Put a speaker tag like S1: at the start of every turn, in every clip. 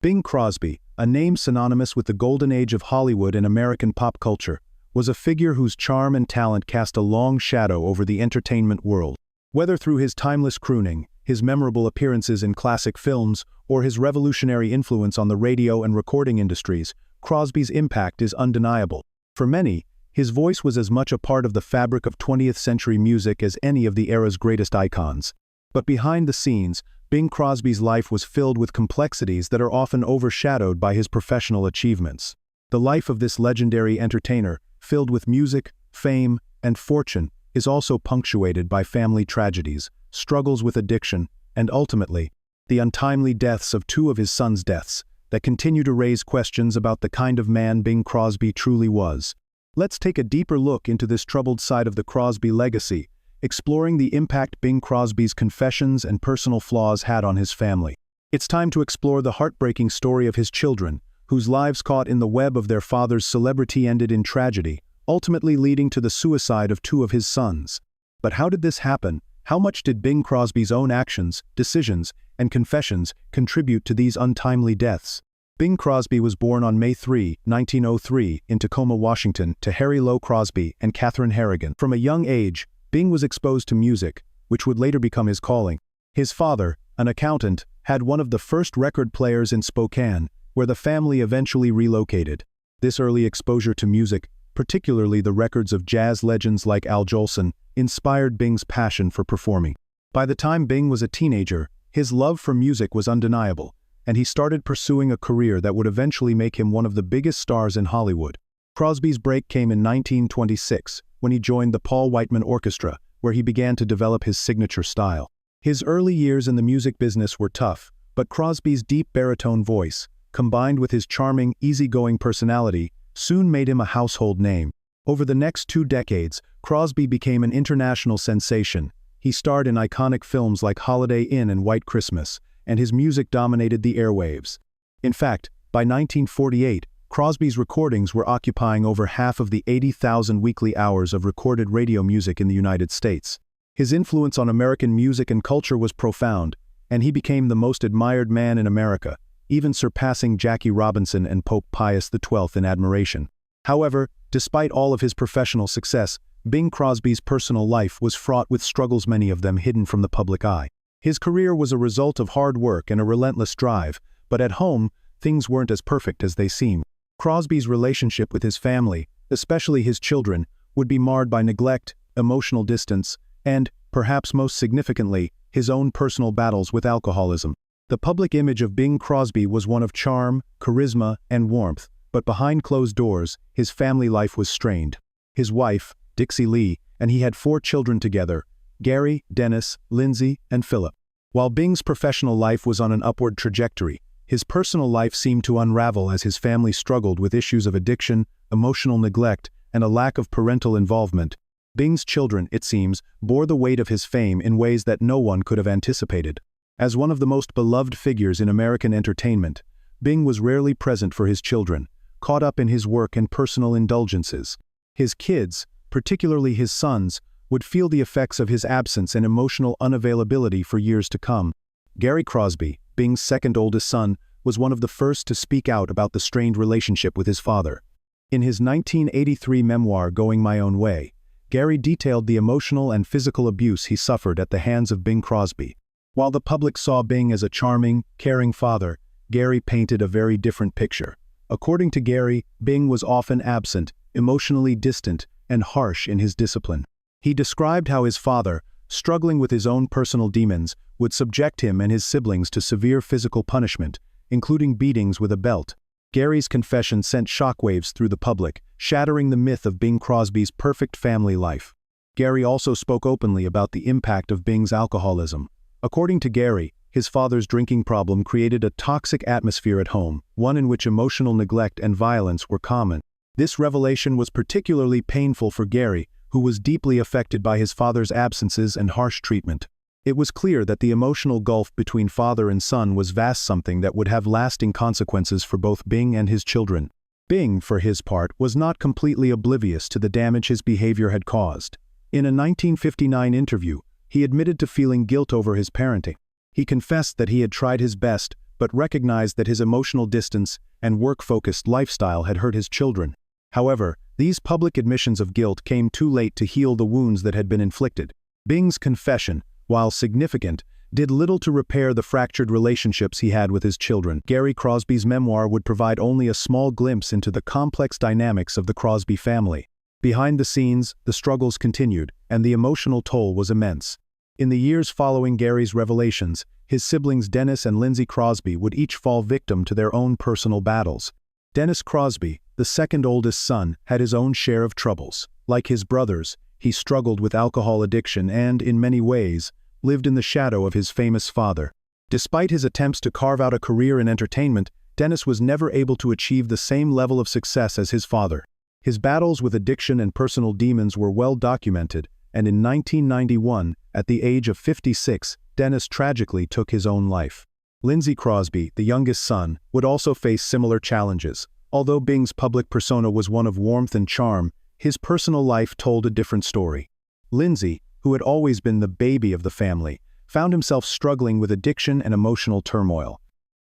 S1: Bing Crosby, a name synonymous with the golden age of Hollywood and American pop culture, was a figure whose charm and talent cast a long shadow over the entertainment world. Whether through his timeless crooning, his memorable appearances in classic films, or his revolutionary influence on the radio and recording industries, Crosby's impact is undeniable. For many, his voice was as much a part of the fabric of 20th-century music as any of the era's greatest icons. But behind the scenes, Bing Crosby's life was filled with complexities that are often overshadowed by his professional achievements. The life of this legendary entertainer, filled with music, fame, and fortune, is also punctuated by family tragedies, struggles with addiction, and ultimately, the untimely deaths of two of his sons' deaths that continue to raise questions about the kind of man Bing Crosby truly was. Let's take a deeper look into this troubled side of the Crosby legacy, exploring the impact Bing Crosby's confessions and personal flaws had on his family. It's time to explore the heartbreaking story of his children, whose lives caught in the web of their father's celebrity ended in tragedy, ultimately leading to the suicide of two of his sons. But how did this happen? How much did Bing Crosby's own actions, decisions, and confessions contribute to these untimely deaths? Bing Crosby was born on May 3, 1903, in Tacoma, Washington, to Harry Lowe Crosby and Catherine Harrigan. From a young age, Bing was exposed to music, which would later become his calling. His father, an accountant, had one of the first record players in Spokane, where the family eventually relocated. This early exposure to music, particularly the records of jazz legends like Al Jolson, inspired Bing's passion for performing. By the time Bing was a teenager, his love for music was undeniable, and he started pursuing a career that would eventually make him one of the biggest stars in Hollywood. Crosby's break came in 1926, when he joined the Paul Whiteman Orchestra, where he began to develop his signature style. His early years in the music business were tough, but Crosby's deep baritone voice, combined with his charming, easygoing personality, soon made him a household name. Over the next 2 decades, Crosby became an international sensation. He starred in iconic films like Holiday Inn and White Christmas, and his music dominated the airwaves. In fact, by 1948, Crosby's recordings were occupying over half of the 80,000 weekly hours of recorded radio music in the United States. His influence on American music and culture was profound, and he became the most admired man in America, even surpassing Jackie Robinson and Pope Pius XII in admiration. However, despite all of his professional success, Bing Crosby's personal life was fraught with struggles, many of them hidden from the public eye. His career was a result of hard work and a relentless drive, but at home, things weren't as perfect as they seemed. Crosby's relationship with his family, especially his children, would be marred by neglect, emotional distance, and, perhaps most significantly, his own personal battles with alcoholism. The public image of Bing Crosby was one of charm, charisma, and warmth, but behind closed doors, his family life was strained. His wife, Dixie Lee, and he had 4 children together: Gary, Dennis, Lindsay, and Philip. While Bing's professional life was on an upward trajectory, his personal life seemed to unravel as his family struggled with issues of addiction, emotional neglect, and a lack of parental involvement. Bing's children, it seems, bore the weight of his fame in ways that no one could have anticipated. As one of the most beloved figures in American entertainment, Bing was rarely present for his children, caught up in his work and personal indulgences. His kids, particularly his sons, would feel the effects of his absence and emotional unavailability for years to come. Gary Crosby, Bing's second oldest son, was one of the first to speak out about the strained relationship with his father. In his 1983 memoir, Going My Own Way, Gary detailed the emotional and physical abuse he suffered at the hands of Bing Crosby. While the public saw Bing as a charming, caring father, Gary painted a very different picture. According to Gary, Bing was often absent, emotionally distant, and harsh in his discipline. He described how his father, struggling with his own personal demons, would subject him and his siblings to severe physical punishment, including beatings with a belt. Gary's confession sent shockwaves through the public, shattering the myth of Bing Crosby's perfect family life. Gary also spoke openly about the impact of Bing's alcoholism. According to Gary, his father's drinking problem created a toxic atmosphere at home, one in which emotional neglect and violence were common. This revelation was particularly painful for Gary, who was deeply affected by his father's absences and harsh treatment. It was clear that the emotional gulf between father and son was vast, something that would have lasting consequences for both Bing and his children. Bing, for his part, was not completely oblivious to the damage his behavior had caused. In a 1959 interview, he admitted to feeling guilt over his parenting. He confessed that he had tried his best, but recognized that his emotional distance and work-focused lifestyle had hurt his children. However, these public admissions of guilt came too late to heal the wounds that had been inflicted. Bing's confession, while significant, did little to repair the fractured relationships he had with his children. Gary Crosby's memoir would provide only a small glimpse into the complex dynamics of the Crosby family. Behind the scenes, the struggles continued, and the emotional toll was immense. In the years following Gary's revelations, his siblings Dennis and Lindsay Crosby would each fall victim to their own personal battles. Dennis Crosby, the second oldest son, had his own share of troubles. Like his brothers, he struggled with alcohol addiction and, in many ways, lived in the shadow of his famous father. Despite his attempts to carve out a career in entertainment, Dennis was never able to achieve the same level of success as his father. His battles with addiction and personal demons were well documented, and in 1991, at the age of 56, Dennis tragically took his own life. Lindsay Crosby, the youngest son, would also face similar challenges. Although Bing's public persona was one of warmth and charm, his personal life told a different story. Lindsay, who had always been the baby of the family, found himself struggling with addiction and emotional turmoil.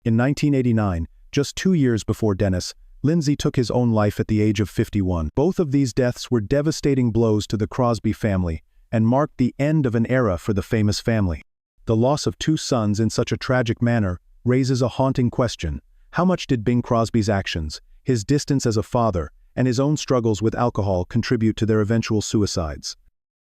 S1: In 1989, just 2 years before Dennis, Lindsay took his own life at the age of 51. Both of these deaths were devastating blows to the Crosby family and marked the end of an era for the famous family. The loss of 2 sons in such a tragic manner raises a haunting question. How much did Bing Crosby's actions, his distance as a father, and his own struggles with alcohol contribute to their eventual suicides?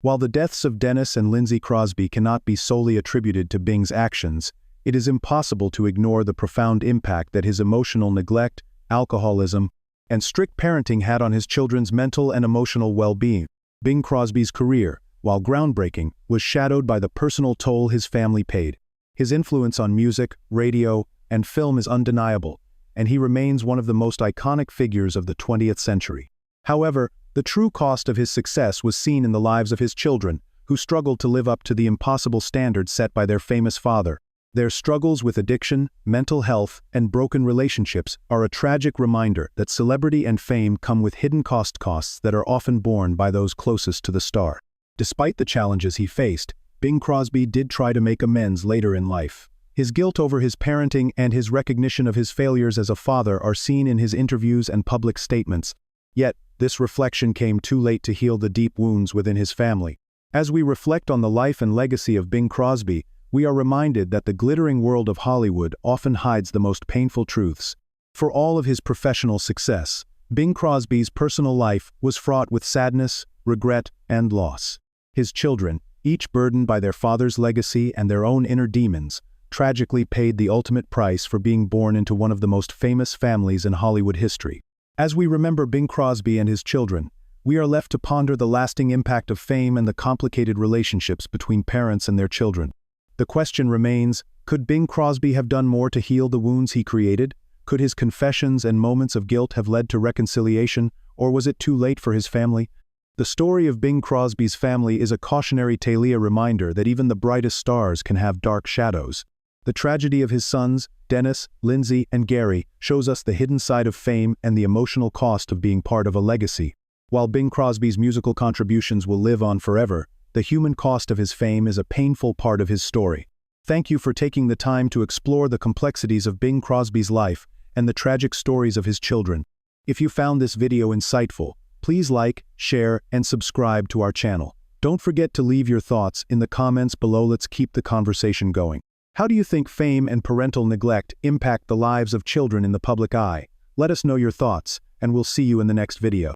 S1: While the deaths of Dennis and Lindsay Crosby cannot be solely attributed to Bing's actions, it is impossible to ignore the profound impact that his emotional neglect, alcoholism, and strict parenting had on his children's mental and emotional well-being. Bing Crosby's career, while groundbreaking, was shadowed by the personal toll his family paid. His influence on music, radio, and film is undeniable, and he remains one of the most iconic figures of the 20th century. However, the true cost of his success was seen in the lives of his children, who struggled to live up to the impossible standards set by their famous father. Their struggles with addiction, mental health, and broken relationships are a tragic reminder that celebrity and fame come with hidden costs that are often borne by those closest to the star. Despite the challenges he faced, Bing Crosby did try to make amends later in life. His guilt over his parenting and his recognition of his failures as a father are seen in his interviews and public statements. Yet, this reflection came too late to heal the deep wounds within his family. As we reflect on the life and legacy of Bing Crosby, we are reminded that the glittering world of Hollywood often hides the most painful truths. For all of his professional success, Bing Crosby's personal life was fraught with sadness, regret, and loss. His children, each burdened by their father's legacy and their own inner demons, tragically paid the ultimate price for being born into one of the most famous families in Hollywood history. As we remember Bing Crosby and his children, we are left to ponder the lasting impact of fame and the complicated relationships between parents and their children. The question remains, could Bing Crosby have done more to heal the wounds he created? Could his confessions and moments of guilt have led to reconciliation, or was it too late for his family? The story of Bing Crosby's family is a cautionary tale, a reminder that even the brightest stars can have dark shadows. The tragedy of his sons, Dennis, Lindsay, and Gary, shows us the hidden side of fame and the emotional cost of being part of a legacy. While Bing Crosby's musical contributions will live on forever, the human cost of his fame is a painful part of his story. Thank you for taking the time to explore the complexities of Bing Crosby's life and the tragic stories of his children. If you found this video insightful, please like, share, and subscribe to our channel. Don't forget to leave your thoughts in the comments below. Let's keep the conversation going. How do you think fame and parental neglect impact the lives of children in the public eye? Let us know your thoughts, and we'll see you in the next video.